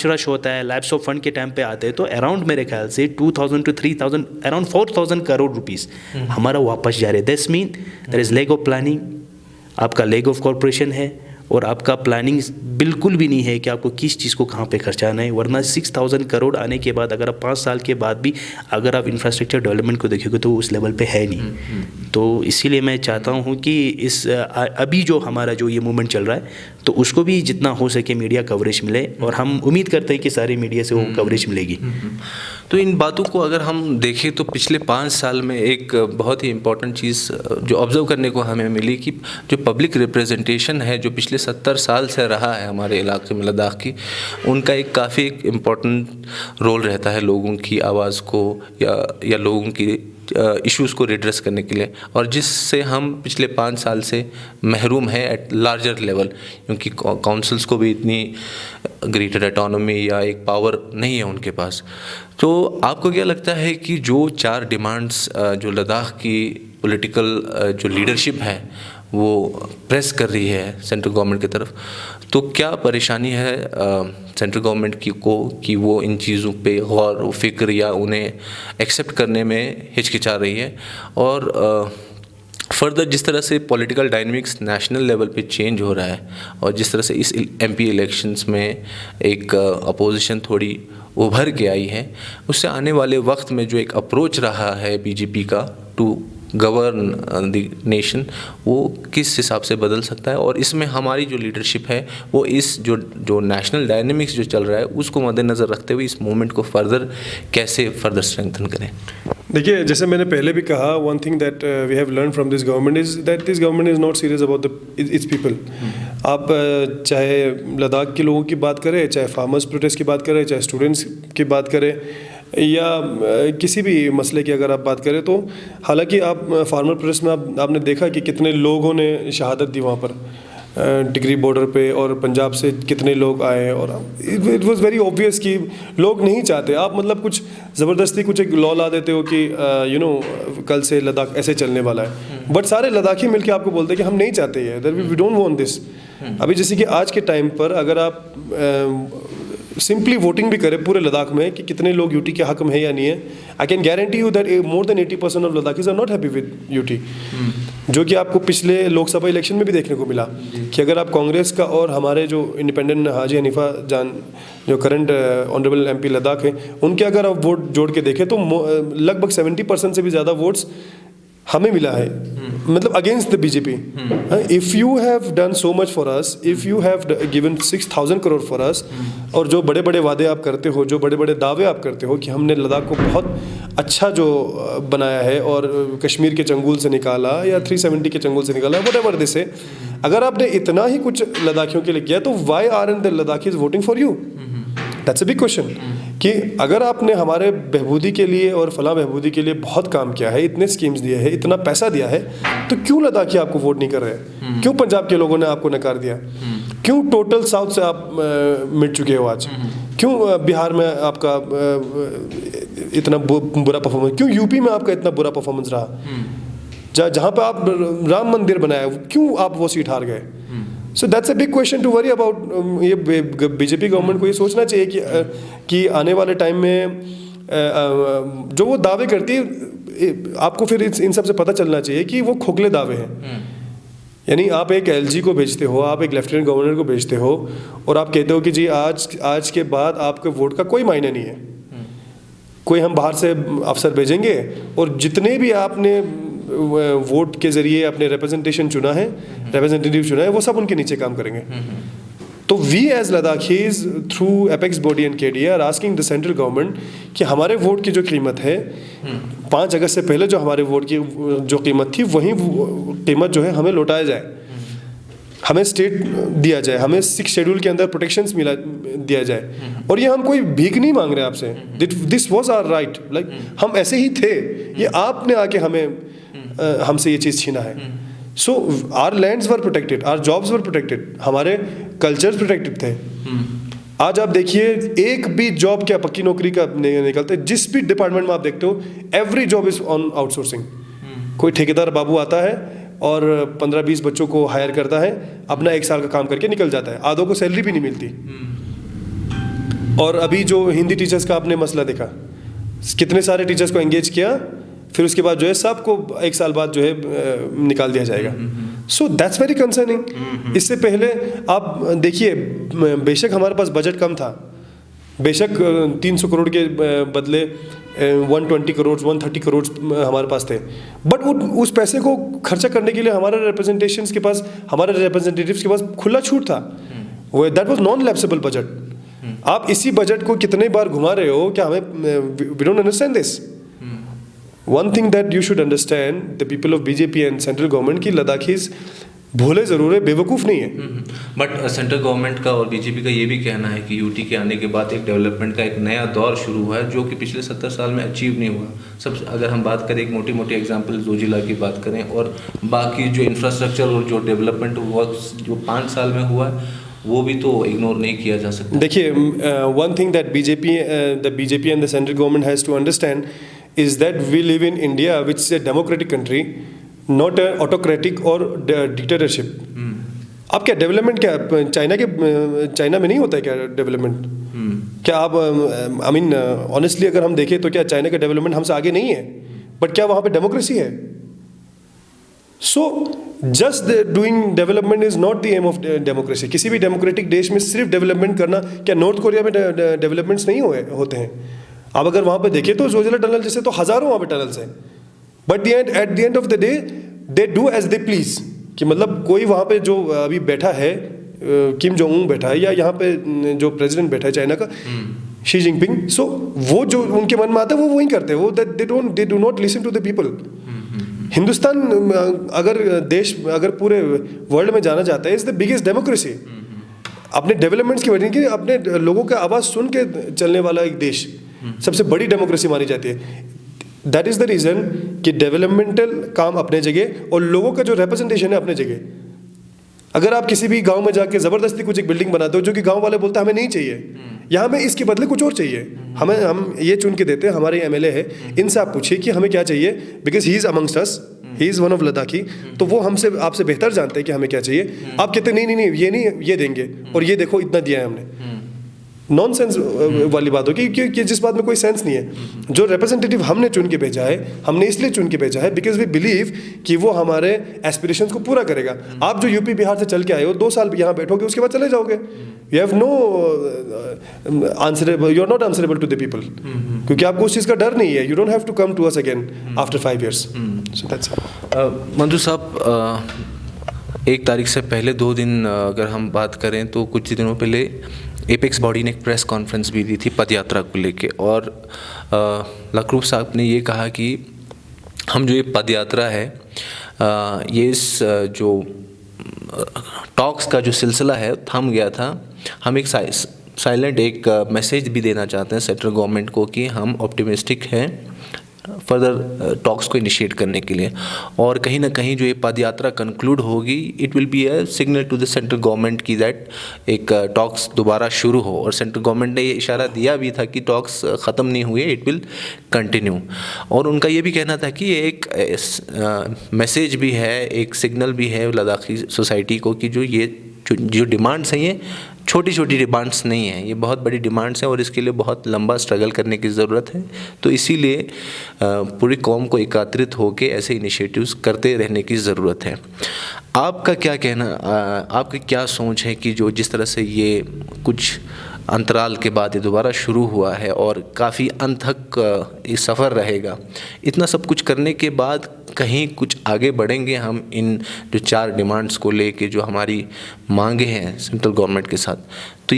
रश होता है, लैप्स ऑफ फंड के टाइम पे आते हैं, तो अराउंड मेरे ख्याल से 2000 to 3000 अराउंड 4000 करोड़ रुपीस हमारा वापस जा रहे हैं। That's mean there is lack of planning, आपका लैक ऑफ कॉर्पोरेशन है, और आपका प्लानिंग बिल्कुल भी नहीं है कि आपको किस चीज़ को कहाँ पे खर्चाना है। वरना 6000 करोड़ आने के बाद अगर आप 5 साल के बाद भी अगर आप इंफ्रास्ट्रक्चर डेवलपमेंट को देखोगे तो उस लेवल पे है नहीं। तो इसीलिए मैं चाहता हूँ कि इस अभी जो हमारा जो ये मूवमेंट चल रहा है, तो उसको भी जितना हो सके मीडिया कवरेज मिले, और हम उम्मीद करते हैं कि सारी मीडिया से वो कवरेज मिलेगी। तो इन बातों को अगर हम देखें तो पिछले 5 साल में एक बहुत ही इम्पोर्टेंट चीज़ जो ऑब्ज़र्व करने को हमें मिली कि जो पब्लिक रिप्रेजेंटेशन है जो पिछले 70 साल से रहा है हमारे इलाके में लद्दाख की, उनका एक काफ़ी इम्पोर्टेंट रोल रहता है लोगों की आवाज़ को या लोगों की इश्यूज़ को रिड्रेस करने के लिए, और जिससे हम पिछले 5 साल से महरूम हैं एट लार्जर लेवल, क्योंकि काउंसिल्स को भी इतनी ग्रेटर ऑटोनॉमी या एक पावर नहीं है उनके पास। तो आपको क्या लगता है कि जो 4 डिमांड्स जो लद्दाख की पॉलिटिकल जो लीडरशिप है वो प्रेस कर रही है सेंट्रल गवर्नमेंट की तरफ, तो क्या परेशानी है सेंट्रल गवर्नमेंट कि वो इन चीज़ों पे गौर व फिक्र या उन्हें एक्सेप्ट करने में हिचकिचा रही है? और फर्दर जिस तरह से पॉलिटिकल डायनामिक्स नेशनल लेवल पे चेंज हो रहा है, और जिस तरह से इस MP इलेक्शंस में एक अपोजिशन थोड़ी उभर के आई है, उससे आने वाले वक्त में जो एक अप्रोच रहा है BJP का टू गवर्न द नेशन, वो किस हिसाब से बदल सकता है, और इसमें हमारी जो लीडरशिप है वो इस जो नेशनल डायनामिक्स जो चल रहा है उसको मद्देनज़र रखते हुए इस मूवमेंट को कैसे फर्दर स्ट्रेंथन करें? देखिए, जैसे मैंने पहले भी कहा, one thing that we have learn from this government is that this government is not serious about its people. आप चाहे लद्दाख के लोगों की बात करें, चाहे फार्मर्स प्रोटेस्ट की बात करें, चाहे स्टूडेंट्स की बात करें, या किसी भी मसले की अगर आप बात करें, तो हालांकि आप फार्मर प्रोटेस्ट में आपने देखा कि कितने लोगों ने शहादत दी वहाँ पर टिकरी बॉर्डर पे, और पंजाब से कितने लोग आए, और इट वाज वेरी ऑब्वियस कि लोग नहीं चाहते। आप मतलब कुछ ज़बरदस्ती कुछ एक लॉ ला देते हो कि कल से लद्दाख ऐसे चलने वाला है, बट सारे लद्दाखी मिलके आपको बोलते हैं कि हम नहीं चाहते ये, that we don't want this. अभी जैसे कि आज के टाइम पर अगर आप सिंपली वोटिंग भी करें पूरे लद्दाख में कि कितने लोग यूटी के हक में है या नहीं है, I can guarantee you that more than 80% of Ladakhis are not happy with UT, जो कि आपको पिछले लोकसभा इलेक्शन में भी देखने को मिला कि अगर आप कांग्रेस का और हमारे जो इंडिपेंडेंट हाजी हनीफा जान जो करंट ऑनरेबल MP लद्दाख है, उनके अगर आप वोट जोड़ के देखें तो लगभग 70% से भी ज़्यादा वोट्स हमें मिला है मतलब against the BJP. If you have done so much for us, if you have given 6,000 crore for us, और जो बड़े बड़े वादे आप करते हो, जो बड़े बड़े दावे आप करते हो कि हमने लद्दाख को बहुत अच्छा जो बनाया है और कश्मीर के चंगुल से निकाला या 370 के चंगुल से निकाला, व्हाटएवर दिस है, अगर आपने इतना ही कुछ लद्दाखियों के लिए किया तो why aren't the Ladakhis voting for you? That's a big question. कि अगर आपने हमारे बहबूदी के लिए और फलां बहबूदी के लिए बहुत काम किया है, इतने स्कीम्स दिए हैं, इतना पैसा दिया है, तो क्यों लद्दाखी आपको वोट नहीं कर रहे? क्यों पंजाब के लोगों ने आपको नकार दिया? क्यों टोटल साउथ से आप मिट चुके हो आज? क्यों बिहार में आपका इतना बुरा परफॉर्मेंस? क्यों यूपी में आपका इतना बुरा परफॉर्मेंस रहा? जहाँ पे आप राम मंदिर बनाया, क्यों आप वो सीट हार गए? So that's a big question to worry about. ये बीजेपी गवर्नमेंट को ये सोचना चाहिए कि आने वाले टाइम में जो वो दावे करती है, आपको फिर इन सब से पता चलना चाहिए कि वो खोखले दावे हैं. यानी आप एक एलजी को भेजते हो, आप एक लेफ्टिनेंट गवर्नर को भेजते हो और आप कहते हो कि जी आज के बाद आपके वोट का कोई मायने नहीं है, कोई हम बाहर से अफसर भेजेंगे और जितने भी आपने वोट के जरिए अपने रिप्रेजेंटेशन चुना है, रिप्रेजेंटेटिव चुना है, वो सब उनके नीचे काम करेंगे. तो we as Ladakhis through apex body and KD are asking the central government कि हमारे वोट की जो कीमत है 5 अगस्त से पहले जो हमारे वोट की जो कीमत थी, वही कीमत जो है हमें लौटाया जाए, हमें स्टेट दिया जाए, हमें 6 शेड्यूल के अंदर प्रोटेक्शंस दिया जाए. और ये हम कोई भीख नहीं मांग रहे आपसे. This was our right. Like हम ऐसे ही थे, ये आपने आके हमसे ये चीज़ छीना है. So our lands were protected, our jobs were protected, हमारे कल्चर्स प्रोटेक्टेड थे. आज आप देखिए एक भी जॉब क्या पक्की नौकरी का नहीं निकलते. जिस भी डिपार्टमेंट में आप देखते हो, every job is on outsourcing. कोई ठेकेदार बाबू आता है और 15-20 बच्चों को हायर करता है, अपना 1 साल का काम करके निकल जाता है, आधों को सैलरी भी नहीं मिलती. और अभी जो हिंदी टीचर्स का आपने मसला देखा, कितने सारे टीचर्स को एंगेज किया, फिर उसके बाद जो है सबको 1 साल बाद जो है निकाल दिया जाएगा. So that's very concerning. इससे पहले आप देखिए, बेशक हमारे पास बजट कम था, बेशक 300 करोड़ के बदले 120 करोड़ 130 करोड़ हमारे पास थे, बट उस पैसे को खर्चा करने के लिए हमारे रिप्रेजेंटेशंस के पास, हमारे रिप्रेजेंटेटिव्स के पास खुला छूट था. That was non lapsable budget. आप इसी बजट को कितने बार घुमा रहे हो? क्या हमें we don't understand this. One thing that you should understand, the people of BJP and central government, की लद्दाखीज भोले ज़रूर है, बेवकूफ़ नहीं है. बट सेंट्रल गवर्नमेंट का और बीजेपी का ये भी कहना है कि यूटी के आने के बाद एक डेवलपमेंट का एक नया दौर शुरू हुआ है, जो कि पिछले 70 साल में अचीव नहीं हुआ. सब अगर हम बात करें, एक मोटी मोटी एग्जांपल जोजिला की बात करें, और बाकी जो इंफ्रास्ट्रक्चर और जो डेवलपमेंट वर्क जो 5 साल में हुआ है, वो भी तो इग्नोर नहीं किया जा सकता. देखिए, one thing that BJP and the central government has to understand is that we live in India, which is a democratic country, not a autocratic or dictatorship. अब क्या डेवलपमेंट, क्या चाइना में नहीं होता है क्या डेवलपमेंट? क्या आप आई मीन ऑनेस्टली अगर हम देखें तो क्या चाइना का डेवलपमेंट हमसे आगे नहीं है? बट क्या वहाँ पे डेमोक्रेसी है? So just doing development is not the aim of democracy. किसी भी डेमोक्रेटिक देश में सिर्फ डेवलपमेंट करना, क्या नॉर्थ कोरिया में डेवलपमेंट्स नहीं होते हैं? आप अगर वहाँ पे देखें तो जोजिला टनल जैसे तो हज़ारों वहाँ पे टनल्स हैं, but at the end of the day they do as they please. कि मतलब कोई वहाँ पे जो अभी बैठा है, किम जोंग उन बैठा है, या यहाँ पे जो प्रेसिडेंट बैठा है चाइना का, शी जिनपिंग, सो वो जो उनके मन में आता है वो वही करते हैं. वो they do not listen to the people. Hindustan अगर पूरे वर्ल्ड में जाना जाता है, इज़ द बिगेस्ट डेमोक्रेसी. अपने डेवलपमेंट्स की वजह से, अपने लोगों का आवाज़ सुन के चलने वाला एक देश सबसे बड़ी डेमोक्रेसी मानी जाती है. दैट इज़ द रीज़न कि डेवलपमेंटल काम अपने जगह और लोगों का जो रिप्रेजेंटेशन है अपने जगह. अगर आप किसी भी गांव में जाके ज़बरदस्ती कुछ एक बिल्डिंग बनाते हो जो कि गांव वाले बोलते हैं हमें नहीं चाहिए, यहाँ में इसके बदले कुछ और चाहिए, हम ये चुन के देते हैं, हमारे एमएलए है, इनसे आप पूछिए कि हमें क्या चाहिए, because he is amongst us, he is one of Ladakhi, तो वो हमसे आपसे बेहतर जानते हैं कि हमें क्या चाहिए. आप कहते नहीं ये देंगे और ये देखो इतना दिया है हमने. नॉनसेंस वाली बात होगी कि जिस बात में कोई सेंस नहीं है. जो रिप्रेजेंटेटिव हमने चुन के भेजा है, हमने इसलिए चुन के भेजा है बिकॉज वी बिलीव कि वो हमारे एस्पिरेशंस को पूरा करेगा. आप जो यूपी बिहार से चल के आए हो, 2 साल यहाँ बैठोगे, उसके बाद चले जाओगे. You have no answerable, you are not answerable to the people, क्योंकि आपको उस चीज़ का डर नहीं है. You don't have to come to us again after 5 years. So that's it. Manzoor sahab, 1 तारीख से पहले 2 दिन अगर हम बात करें तो कुछ दिनों पहले एपेक्स बॉडी ने एक प्रेस कॉन्फ्रेंस भी दी थी पद यात्रा को लेके, और लकरूफ साहब ने ये कहा कि हम जो ये पद यात्रा है, ये इस जो टॉक्स का जो सिलसिला है थम गया था. हम एक साइलेंट एक मैसेज भी देना चाहते हैं सेंट्रल गवर्नमेंट को कि हम ऑप्टिमिस्टिक हैं फर्दर टॉक्स को इनिशिएट करने के लिए, और कहीं ना कहीं जो ये पद यात्रा कंक्लूड होगी, it will be a signal to the central government की दैट एक टॉक्स दोबारा शुरू हो. और सेंट्रल गवर्नमेंट ने ये इशारा दिया भी था कि टॉक्स ख़त्म नहीं हुए, इट विल कंटिन्यू. और उनका ये भी कहना था कि ये एक मैसेज भी है, एक सिग्नल भी है लद्दाखी सोसाइटी को कि जो डिमांड्स हैं ये छोटी छोटी डिमांड्स नहीं हैं, ये बहुत बड़ी डिमांड्स हैं और इसके लिए बहुत लंबा स्ट्रगल करने की ज़रूरत है. तो इसीलिए पूरी कौम को एकत्रित होकर ऐसे इनिशिएटिव्स करते रहने की ज़रूरत है. आपका क्या कहना, आपकी क्या सोच है कि जो जिस तरह से ये कुछ अंतराल के बाद ये दोबारा शुरू हुआ है और काफ़ी अंत तक ये सफ़र रहेगा, इतना सब कुछ करने के बाद कहीं कुछ आगे बढ़ेंगे हम इन जो 4 डिमांड्स को लेके जो हमारी मांगे हैं सेंट्रल गवर्नमेंट के साथ, तो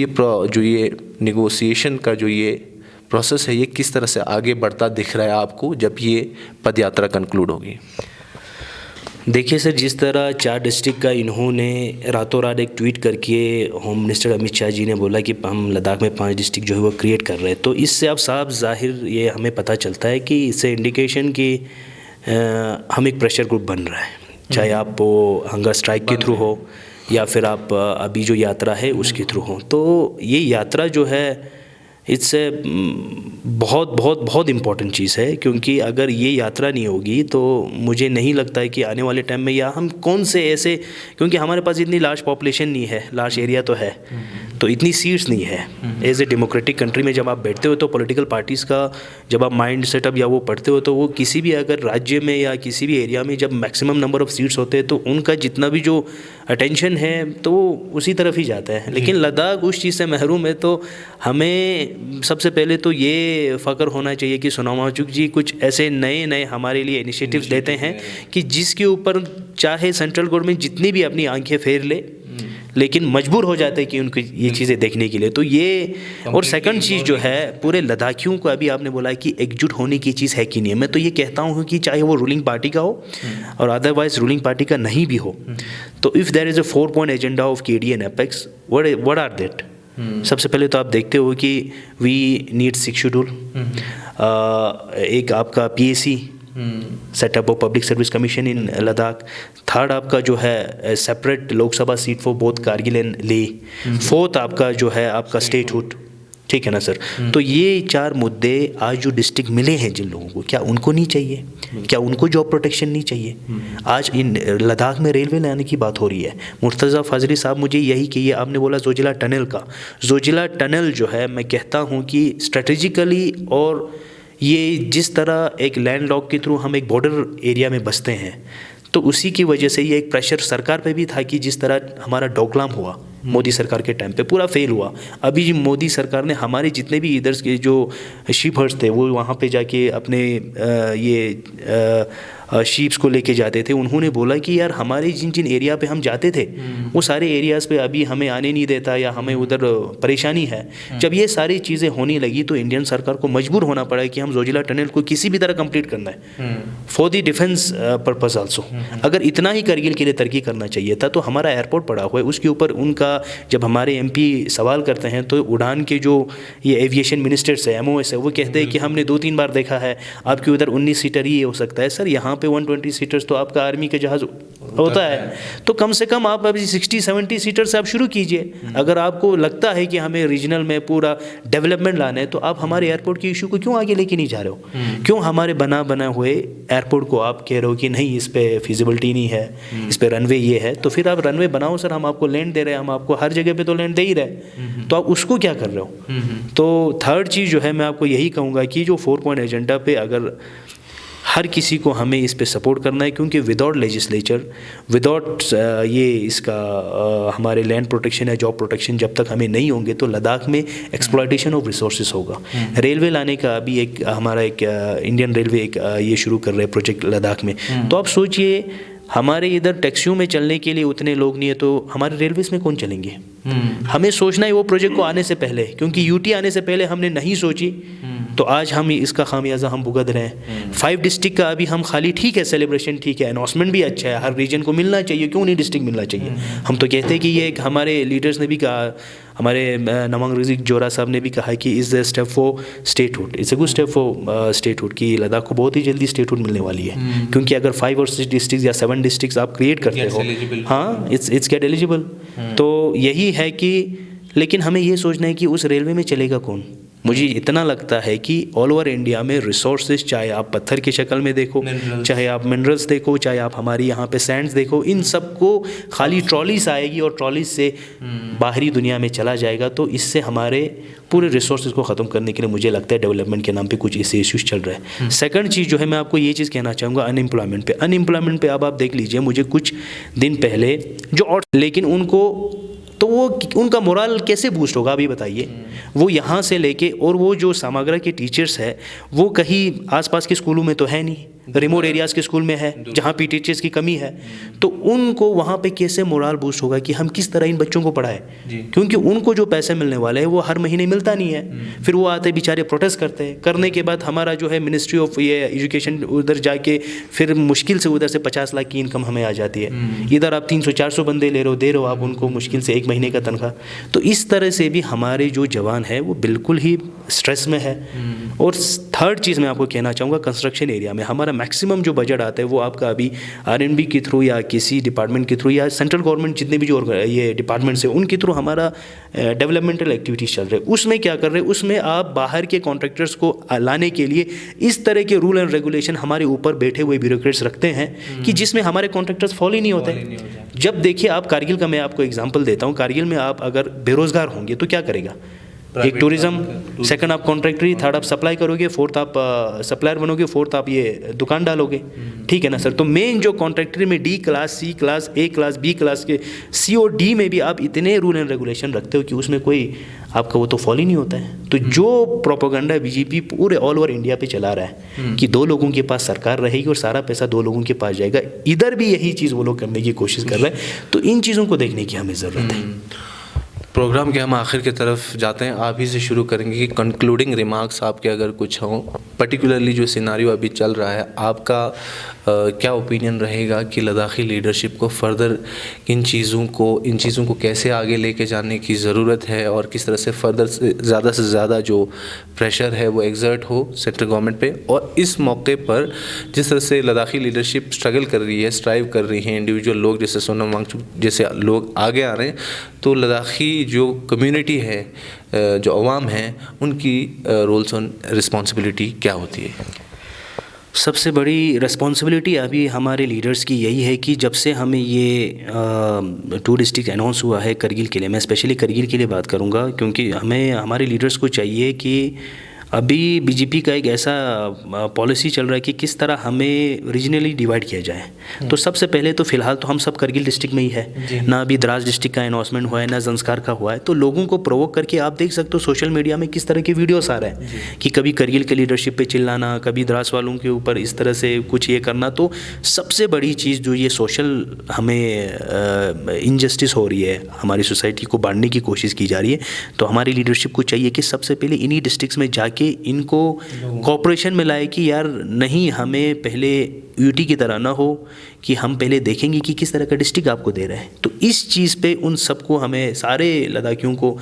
ये नेगोशिएशन का जो ये प्रोसेस है ये किस तरह से आगे बढ़ता दिख रहा है आपको जब ये पद यात्रा कंक्लूड होगी? देखिए सर, जिस तरह 4 डिस्ट्रिक्ट का इन्होंने रातों रात एक ट्वीट करके होम मिनिस्टर अमित शाह जी ने बोला कि हम लद्दाख में 5 डिस्ट्रिक्ट जो है वो क्रिएट कर रहे हैं, तो इससे अब साफ जाहिर ये हमें पता चलता है कि इससे इंडिकेशन कि हम एक प्रेशर ग्रुप बन रहा है, चाहे आप वो हंगर स्ट्राइक के थ्रू हो या फिर आप अभी जो यात्रा है उसके थ्रू हो. तो ये यात्रा जो है इससे बहुत बहुत बहुत इम्पॉर्टेंट चीज़ है, क्योंकि अगर ये यात्रा नहीं होगी तो मुझे नहीं लगता है कि आने वाले टाइम में या हम कौन से ऐसे, क्योंकि हमारे पास इतनी लार्ज पॉपुलेशन नहीं है, लार्ज एरिया तो है, तो इतनी सीट्स नहीं है. एज ए डेमोक्रेटिक कंट्री में जब आप बैठते हो तो पॉलिटिकल पार्टीज़ का जब आप माइंड सेटअप या वो पढ़ते हो तो वो किसी भी अगर राज्य में या किसी भी एरिया में जब मैक्सिमम नंबर ऑफ़ सीट्स होते हैं तो उनका जितना भी जो अटेंशन है तो उसी तरफ ही जाता है. लेकिन लद्दाख उस चीज़ से महरूम है, तो हमें सबसे पहले तो ये फ़ख्र होना चाहिए कि सोनम वांगचुक जी कुछ ऐसे नए हमारे लिए इनिशिएटिव्स लेते हैं कि जिसके ऊपर चाहे सेंट्रल गवर्नमेंट जितनी भी अपनी आंखें फेर ले, लेकिन मजबूर हो जाते हैं कि उनको ये चीज़ें देखने के लिए. तो ये, और सेकंड चीज़ जो है पूरे लद्दाखियों को, अभी आपने बोला कि एकजुट होने की चीज़ है कि नहीं है, मैं तो ये कहता हूँ कि चाहे वो रूलिंग पार्टी का हो और अदरवाइज रूलिंग पार्टी का नहीं भी हो, तो if there is a 4-point agenda of KD and Apex, what are that? सबसे पहले तो आप देखते हो कि वी नीड 6 शेड्यूल, एक आपका PAC setup of public service commission in Ladakh, 3rd आपका जो है separate Lok Sabha seat for both Kargil and ले, 4th आपका जो है आपका स्टेटहुड, ठीक है ना सर? तो ये 4 मुद्दे आज जो डिस्ट्रिक्ट मिले हैं जिन लोगों को, क्या उनको नहीं चाहिए? क्या उनको जॉब प्रोटेक्शन नहीं चाहिए? आज इन लद्दाख में रेलवे लाने की बात हो रही है. मुर्तज़ा फाजली साहब मुझे यही कहिए, आपने बोला जोजिला टनल का, जोजिला टनल जो है मैं कहता हूँ कि स्ट्रेटेजिकली, और ये जिस तरह एक लैंड लॉक के थ्रू हम एक बॉर्डर एरिया में बसते हैं, तो उसी की वजह से ये एक प्रेशर सरकार पे भी था कि जिस तरह हमारा डोकलाम हुआ मोदी सरकार के टाइम पे पूरा फेल हुआ. अभी मोदी सरकार ने हमारे जितने भी इधर के जो शीप हर्ड्स थे वो वहाँ पे जाके अपने शीप्स को लेके जाते थे. उन्होंने बोला कि यार हमारे जिन जिन एरिया पे हम जाते थे वो सारे एरियाज़ पे अभी हमें आने नहीं देता या हमें उधर परेशानी है. जब ये सारी चीज़ें होने लगी तो इंडियन सरकार को मजबूर होना पड़ा कि हम जोजिला टनल को किसी भी तरह कंप्लीट करना है for the defence purpose also. अगर इतना ही करगिल के लिए तरक्की करना चाहिए था तो हमारा एयरपोर्ट पड़ा हुआ है, उसके ऊपर उनका जब हमारे MP सवाल करते हैं तो उड़ान के जो ये एविएशन मिनिस्टर्स है, MOS है, वो कहते हैं कि हमने 2-3 बार देखा है आपके उधर 19 सीटर ही हो सकता है. सर यहाँ पे 120 सीटर्स तो आपका आर्मी के जहाज़ होता है, तो कम से कम आप अभी 60-70 सीटर से आप शुरू कीजिए. अगर आपको लगता है कि हमें रीजनल में पूरा डेवलपमेंट लाना है तो आप हमारे एयरपोर्ट की इशू को क्यों आगे लेके नहीं जा रहे हो? क्यों हमारे बना हुए एयरपोर्ट को आप कह रहे हो कि नहीं इस पर फिजिबिलिटी नहीं है, इस पर रनवे ये है? तो फिर आप रनवे बनाओ सर, हम आपको लैंड दे रहे हैं, हम आपको हर जगह पे तो लैंड दे ही रहे, तो आप उसको क्या कर रहे हो? तो 3rd चीज़ जो है मैं आपको यही कहूँगा कि जो 4-point एजेंडा पे अगर हर किसी को हमें इस पे सपोर्ट करना है, क्योंकि विदाउट लेजिस्लेचर, विदाउट ये इसका हमारे लैंड प्रोटेक्शन या जॉब प्रोटेक्शन जब तक हमें नहीं होंगे तो लद्दाख में एक्सप्लॉयटेशन ऑफ रिसोर्सेज होगा। रेलवे लाने का अभी एक हमारा एक इंडियन रेलवे एक ये शुरू कर रहे हैं प्रोजेक्ट लद्दाख में। तो आप सोचिए हमारे इधर टैक्सियों में चलने के लिए उतने लोग नहीं है तो हमारे रेलवेज़ में कौन चलेंगे? हमें सोचना है वो प्रोजेक्ट को आने से पहले, क्योंकि यूटी आने से पहले हमने नहीं सोची तो आज हम इसका खामियाजा हम भुगत रहे हैं। 5 डिस्ट्रिक्ट का अभी हम खाली ठीक है सेलिब्रेशन ठीक है, अनाउंसमेंट भी अच्छा है, हर रीजन को मिलना चाहिए, क्यों नहीं डिस्ट्रिक्ट मिलना चाहिए? हम तो कहते हैं कि ये एक हमारे लीडर्स ने भी कहा, हमारे नवांग रज़ीक जोरा साहब ने भी कहा कि is the step for statehood, it's a good step for statehood कि लद्दाख को बहुत ही जल्दी स्टेटहुड मिलने वाली है। क्योंकि अगर 5 और 6 डिस्ट्रिक्ट या 7 डिस्ट्रिक्ट आप क्रिएट करते हो, हाँ इट्स गेट एलिजिबल। तो यही है कि लेकिन हमें ये सोचना है कि उस रेलवे में चलेगा कौन? मुझे इतना लगता है कि ऑल ओवर इंडिया में रिसोर्सेज, चाहे आप पत्थर की शक्ल में देखो, चाहे आप मिनरल्स देखो, चाहे आप हमारी यहाँ पे सैंड्स देखो, इन सबको खाली ट्रॉलीज आएगी और ट्रॉलीज से बाहरी दुनिया में चला जाएगा। तो इससे हमारे पूरे रिसोर्सेज को ख़त्म करने के लिए मुझे लगता है डेवलपमेंट के नाम पे कुछ ऐसे इश्यूज चल रहे हैं। सेकंड चीज़ जो है मैं आपको ये चीज़ कहना चाहूँगा अनएम्प्लॉयमेंट पे अब आप देख लीजिए, मुझे कुछ दिन पहले जो और लेकिन उनको तो वो उनका मोरल कैसे बूस्ट होगा अभी बताइए? वो यहाँ से लेके और वो जो सामाग्रा के टीचर्स है वो कहीं आसपास के स्कूलों में तो है नहीं, रिमोट एरियाज़ के स्कूल में है जहाँ पे टीचर्स की कमी है। तो उनको वहाँ पे कैसे मोरल बूस्ट होगा कि हम किस तरह इन बच्चों को पढ़ाएं? क्योंकि उनको जो पैसे मिलने वाले हैं वो हर महीने मिलता नहीं है। फिर वो आते बेचारे प्रोटेस्ट करते हैं, करने के बाद हमारा जो है मिनिस्ट्री ऑफ ये एजुकेशन उधर जाके फिर मुश्किल से उधर से 50 लाख की इनकम हमें आ जाती है। इधर आप 300-400 बंदे दे रहे हो आप उनको मुश्किल से 1 महीने का तनख्वाह। तो इस तरह से भी हमारे जो जवान है वो बिल्कुल ही स्ट्रेस में है। और थर्ड चीज़ मैं आपको कहना चाहूँगा, कंस्ट्रक्शन एरिया में हमारा मैक्सिमम जो बजट आता है वो आपका अभी आरएनबी के थ्रू या किसी डिपार्टमेंट के थ्रू या सेंट्रल गवर्नमेंट जितने भी जो ये डिपार्टमेंट्स हैं उनके थ्रू हमारा डेवलपमेंटल एक्टिविटीज़ चल रहे हैं। उसमें क्या कर रहे हैं, उसमें आप बाहर के कॉन्ट्रैक्टर्स को लाने के लिए इस तरह के रूल एंड रेगुलेशन हमारे ऊपर बैठे हुए ब्यूरोक्रेट्स रखते हैं कि जिसमें हमारे कॉन्ट्रैक्टर्स फॉलो ही नहीं होते। जब देखिए आप कारगिल का मैं आपको एग्जाम्पल देता हूँ, कारगिल में आप अगर बेरोज़गार होंगे तो क्या करेगा? एक टूरिज्म, सेकंड आप कॉन्ट्रैक्टरी, थर्ड आप सप्लाई करोगे, फोर्थ आप सप्लायर बनोगे, फोर्थ आप ये दुकान डालोगे, ठीक है ना सर? तो मेन जो कॉन्ट्रैक्टरी में डी क्लास, सी क्लास, ए क्लास, बी क्लास के सी और डी में भी आप इतने रूल एंड रेगुलेशन रखते हो कि उसमें कोई आपका वो तो फॉलो ही नहीं होता है। तो जो प्रोपेगेंडा बीजेपी पूरे ऑल ओवर इंडिया पे चला रहा है कि 2 लोगों के पास सरकार रहेगी और सारा पैसा 2 लोगों के पास जाएगा, इधर भी यही चीज़ वो लोग करने की कोशिश कर रहे हैं। तो इन चीज़ों को देखने की हमें ज़रूरत है। प्रोग्राम के हम आखिर की तरफ जाते हैं, आप ही से शुरू करेंगे कि कंक्लूडिंग रिमार्क्स आपके अगर कुछ हों, पर्टिकुलरली जो सिनारियो अभी चल रहा है, आपका क्या ओपिनियन रहेगा कि लद्दाखी लीडरशिप को फर्दर इन चीज़ों को कैसे आगे लेके जाने की ज़रूरत है और किस तरह से फर्दर से ज़्यादा जो प्रेशर है वो एग्जर्ट हो सेंट्रल गवर्नमेंट पे? और इस मौके पर जिस तरह से लद्दाखी लीडरशिप स्ट्रगल कर रही है, स्ट्राइव कर रही है, इंडिविजुअल लोग जैसे सोनम वांगचुक जैसे लोग आगे आ रहे हैं, तो लद्दाखी जो कम्युनिटी है, जो अवाम है, उनकी रोल्स और रिस्पॉन्सिबिलिटी क्या होती है? सबसे बड़ी रिस्पॉन्सिबिलिटी अभी हमारे लीडर्स की यही है कि जब से हमें ये 2 डिस्ट्रिक्ट अनाउंस हुआ है करगिल के लिए, मैं स्पेशली करगिल के लिए बात करूँगा क्योंकि हमें हमारे लीडर्स को चाहिए कि अभी बीजेपी का एक ऐसा पॉलिसी चल रहा है कि किस तरह हमें रीजनली डिवाइड किया जाए। तो सबसे पहले तो फ़िलहाल तो हम सब करगिल डिस्ट्रिक्ट में ही है ना, अभी द्रास डिस्ट्रिक्ट का अनाउंसमेंट हुआ है ना ज़ंस्कार का हुआ है। तो लोगों को प्रोवोक करके आप देख सकते हो सोशल मीडिया में किस तरह के वीडियोस आ रहे हैं कि कभी करगिल के लीडरशिप पे चिल्लाना, कभी द्रास वालों के ऊपर इस तरह से कुछ ये करना। तो सबसे बड़ी चीज़ जो ये सोशल हमें इनजस्टिस हो रही है, हमारी सोसाइटी को बांटने की कोशिश की जा रही है, तो हमारी लीडरशिप को चाहिए कि सबसे पहले इन्हीं डिस्ट्रिक्ट्स में जाके इनको कॉपरेशन में लाए कि यार नहीं, हमें पहले यूटी की तरह ना हो कि हम पहले देखेंगे कि किस तरह का डिस्ट्रिक्ट आपको दे रहे हैं। तो इस चीज़ पे उन सबको हमें सारे लद्दाखियों को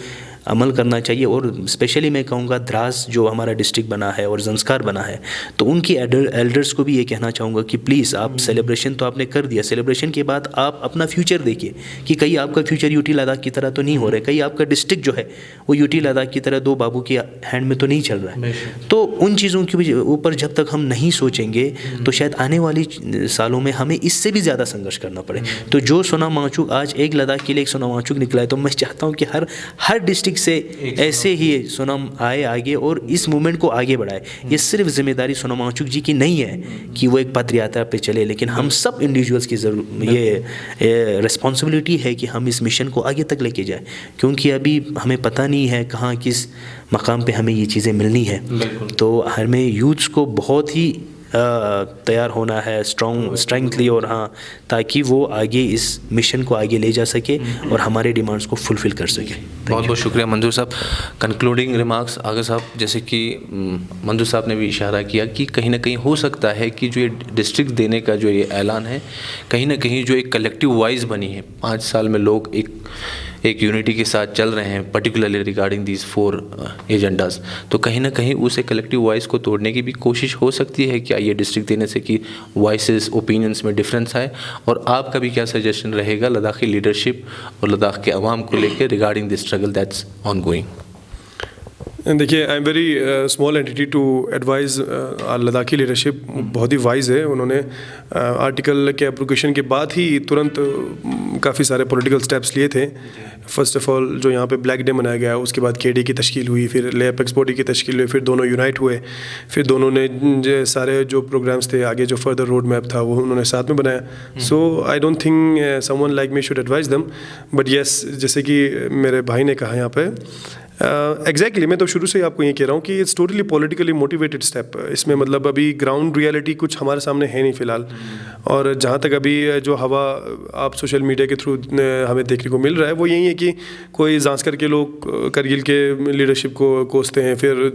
अमल करना चाहिए। और स्पेशली मैं कहूँगा द्रास जो हमारा डिस्ट्रिक्ट बना है और ज़ंस्कार बना है, तो उनकी एल्डर्स को भी ये कहना चाहूँगा कि प्लीज़ आप सेलिब्रेशन तो आपने कर दिया, सेलिब्रेशन के बाद आप अपना फ्यूचर देखिए कि कहीं आपका फ्यूचर यूटी लद्दाख की तरह तो नहीं हो रहा है, कहीं आपका डिस्ट्रिक्ट जो है वो यूटी लद्दाख की तरह 2 बाबू के हैंड में तो नहीं चल रहा है। तो उन चीज़ों के ऊपर जब तक हम नहीं सोचेंगे तो शायद आने वाली सालों में हमें इससे भी ज़्यादा संघर्ष करना पड़े। तो जो सोनम वांगचुक आज एक लद्दाख के लिए एक सोनम वांगचुक निकला है, तो मैं चाहता हूँ कि हर डिस्ट्रिक्ट तरीके से ऐसे ही सोनम आए आगे और इस मूवमेंट को आगे बढ़ाए। ये सिर्फ जिम्मेदारी सोनम वांगचुक जी की नहीं है कि वो एक पद यात्रा पे चले, लेकिन हम सब इंडिविजुअल्स की ये रिस्पॉन्सिबिलिटी है कि हम इस मिशन को आगे तक लेके जाए, क्योंकि अभी हमें पता नहीं है कहाँ किस मकाम पे हमें ये चीज़ें मिलनी है। तो हमें यूथ्स को बहुत ही तैयार होना है स्ट्रेंथली, और हाँ, ताकि वो आगे इस मिशन को आगे ले जा सके और हमारे डिमांड्स को फुलफ़िल कर सके। बहुत बहुत शुक्रिया मंजूर साहब। कंक्लूडिंग रिमार्क्स आगे साहब, जैसे कि मंजूर साहब ने भी इशारा किया कि कहीं ना कहीं हो सकता है कि जो ये डिस्ट्रिक्ट देने का जो ये ऐलान है, कहीं ना कहीं जो एक कलेक्टिव वॉइस बनी है, 5 साल में लोग एक यूनिटी के साथ चल रहे हैं, पर्टिकुलरली रिगार्डिंग दीज 4 एजेंडाज, तो कहीं ना कहीं उसे कलेक्टिव वॉइस को तोड़ने की भी कोशिश हो सकती है क्या ये डिस्ट्रिक्ट देने से कि वॉइसेस ओपिनियंस में डिफरेंस आए? और आपका भी क्या सजेशन रहेगा लद्दाखी लीडरशिप और लद्दाख के अवाम को लेकर regarding this struggle that's ongoing? देखिए, I am very small entity to advise Ladakhi leadership. बहुत ही वाइज है। उन्होंने आर्टिकल के एप्लीकेशन के बाद ही तुरंत काफ़ी सारे पॉलिटिकल स्टेप्स लिए थे। फर्स्ट ऑफ ऑल जो यहाँ पे ब्लैक डे मनाया गया, उसके बाद केडी की तश्कील हुई, फिर ले एपेक्स बॉडी की तश्कील हुई, फिर दोनों यूनाइट हुए, फिर दोनों ने सारे जो प्रोग्राम्स थे आगे जो फर्दर रोड मैप था वो उन्होंने साथ में बनाया। So I don't think someone like me should advise them, but yes, जैसे कि मेरे भाई ने कहा यहाँ पे एग्जैक्टली, मैं तो शुरू से ही आपको ये कह रहा हूँ कि it's totally politically motivated step. इसमें मतलब अभी ग्राउंड रियलिटी कुछ हमारे सामने है नहीं फ़िलहाल, और जहाँ तक अभी जो हवा आप सोशल मीडिया के थ्रू हमें देखने को मिल रहा है वो यही है कि कोई जांस्कर के लोग करगिल के लीडरशिप को कोसते हैं, फिर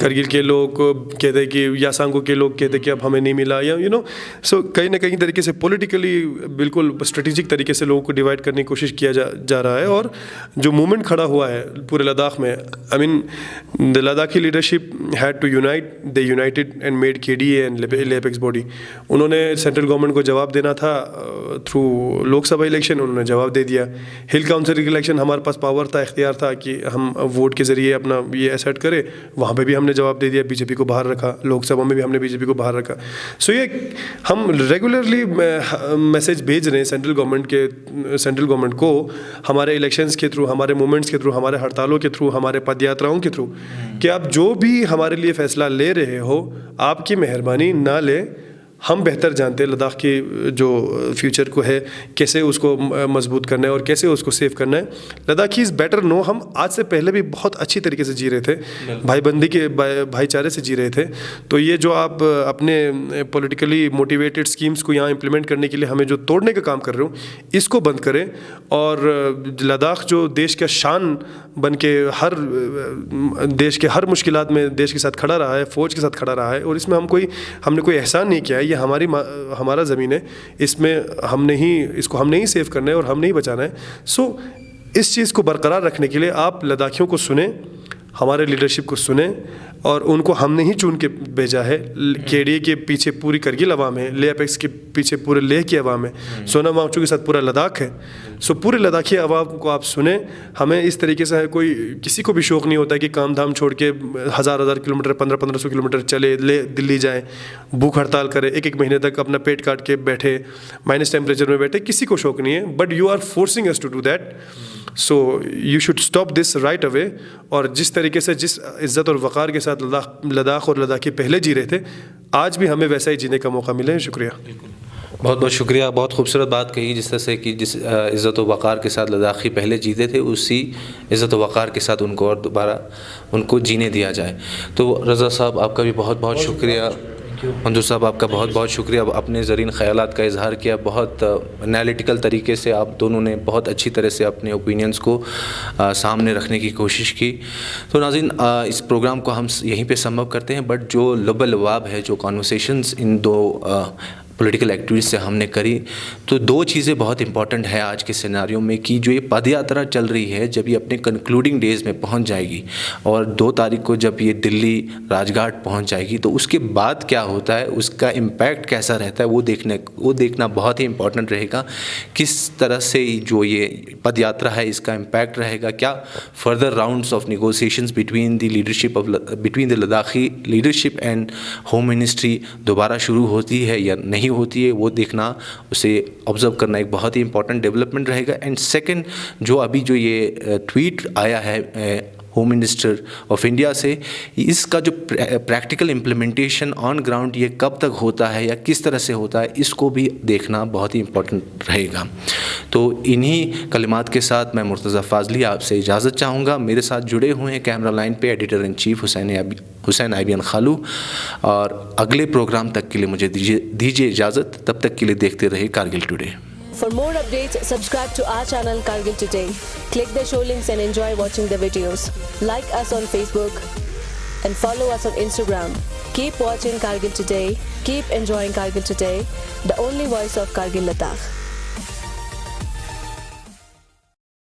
करगिल के लोग कहते हैं कि यासांगो के लोग कहते हैं कि अब हमें नहीं मिला, या सो कहीं ना कहीं तरीके से पॉलिटिकली बिल्कुल स्ट्रेटेजिक तरीके से लोगों को डिवाइड करने की कोशिश किया जा रहा है। और जो मूवमेंट खड़ा हुआ है पूरे लद्दाख में, I mean the Ladakhi leadership had to unite, they united and made KDA and Leh Apex body. उन्होंने सेंट्रल गवर्नमेंट को जवाब देना था थ्रू लोकसभा इलेक्शन, उन्होंने जवाब दे दिया। हिल काउंसिल इलेक्शन हमारे पास पावर था, इख्तियार था कि हम वोट के ज़रिए अपना ये असर्ट करें, वहाँ पे भी हमने जवाब दे दिया, बीजेपी को बाहर रखा, लोकसभा में भी हमने बीजेपी को बाहर रखा। सो ये हम रेगुलरली मैसेज भेज रहे हैं सेंट्रल गवर्नमेंट को, हमारे इलेक्शंस के थ्रू, हमारे मूवमेंट्स के थ्रू, हमारे हड़तालों के थ्रू, हमारे पद यात्राओं के थ्रू, कि आप जो भी हमारे लिए फ़ैसला ले रहे हो, आपकी मेहरबानी ना ले। हम बेहतर जानते हैं लद्दाख के जो फ्यूचर को है, कैसे उसको मजबूत करना है और कैसे उसको सेव करना है। लद्दाखी इज़ बेटर नो, हम आज से पहले भी बहुत अच्छी तरीके से जी रहे थे, भाईबंदी के भाईचारे से जी रहे थे। तो ये जो आप अपने पॉलिटिकली मोटिवेटेड स्कीम्स को यहाँ इम्प्लीमेंट करने के लिए हमें जो तोड़ने का काम कर रहे हो, इसको बंद करें। और लद्दाख जो देश का शान बन के देश के हर मुश्किलात में देश के साथ खड़ा रहा है, फ़ौज के साथ खड़ा रहा है, और इसमें हमने कोई एहसान नहीं किया है। ये हमारा ज़मीन है, इसमें इसको हमने ही सेव करना है और हमने ही बचाना है। सो इस चीज़ को बरकरार रखने के लिए आप लद्दाखियों को सुने, हमारे लीडरशिप को सुने, और उनको हमने ही चुन के भेजा है। केडीए के पीछे पूरी करगिल अवाम है, ले एपेक्स के पीछे पूरे लेह की अवाम है, सोनम वांगचुक के साथ पूरा लद्दाख है। सो पूरे लद्दाखी अवाम को आप सुने। हमें इस तरीके से कोई किसी को भी शौक़ नहीं होता है कि काम धाम छोड़ के हज़ार किलोमीटर 1500 किलोमीटर चले दिल्ली जाए, भूख हड़ताल करे, एक महीने तक अपना पेट काट के बैठे, माइनस टेम्परेचर में बैठे, किसी को शौक़ नहीं है। But you are forcing us to do that, so you should stop this right away. और जिस तरीके से, जिस इज़्ज़त और वक़ार के साथ लद्दाख और लद्दाखी पहले जी रहे थे, आज भी हमें वैसा ही जीने का मौका मिले। शुक्रिया, बहुत बहुत शुक्रिया। बहुत खूबसूरत बात कही, जिस तरह से कि जिस इज़्ज़त व वक़ार के साथ लद्दाखी पहले जीते थे, उसी इज़्ज़त व वक़ार के साथ उनको और दोबारा उनको जीने दिया जाए। तो रज़ा साहब आपका भी बहुत बहुत शुक्रिया। मंजूर साहब आपका बहुत बहुत शुक्रिया, अपने ज़रीन ख़यालात का इजहार किया। बहुत एनालिटिकल तरीके से आप दोनों ने बहुत अच्छी तरह से अपने ओपिनियंस को सामने रखने की कोशिश की। तो नाज़रीन, इस प्रोग्राम को हम यहीं पे संभव करते हैं, बट जो लबलवाब है, जो कॉन्वर्सेशंस इन दो पॉलिटिकल एक्टिविस्ट से हमने करी, तो 2 चीज़ें बहुत इंपॉर्टेंट है आज के सिनेरियो में, कि जो ये पदयात्रा चल रही है, जब ये अपने कंक्लूडिंग डेज़ में पहुंच जाएगी और 2 तारीख को जब ये दिल्ली राजघाट पहुंच जाएगी, तो उसके बाद क्या होता है, उसका इम्पैक्ट कैसा रहता है, वो देखना बहुत ही इंपॉर्टेंट रहेगा। किस तरह से जो ये पदयात्रा है, इसका इम्पैक्ट रहेगा, क्या further rounds of negotiations between the Ladakhi leadership and home ministry दोबारा शुरू होती है या नहीं नहीं होती है वो देखना, उसे ऑब्ज़र्व करना एक बहुत ही इंपॉर्टेंट डेवलपमेंट रहेगा। एंड सेकंड, जो अभी जो ये ट्वीट आया है होम मिनिस्टर ऑफ इंडिया से, इसका जो प्रैक्टिकल इम्प्लीमेंटेशन ऑन ग्राउंड ये कब तक होता है या किस तरह से होता है, इसको भी देखना बहुत ही इम्पोर्टेंट रहेगा। तो इन्हीं कलिमात के साथ मैं मुर्तज़ा फ़ाज़ली आपसे इजाज़त चाहूँगा। मेरे साथ जुड़े हुए हैं कैमरा लाइन पे एडिटर इन चीफ हुसैन आबियन खालू, और अगले प्रोग्राम तक के लिए मुझे दीजिए इजाज़त। तब तक के लिए देखते रहे Kargil today. For more updates, subscribe to our channel Kargil Today. Click the show links and enjoy watching the videos. Like us on Facebook and follow us on Instagram. Keep watching Kargil Today. Keep enjoying Kargil Today, the only voice of Kargil Ladakh.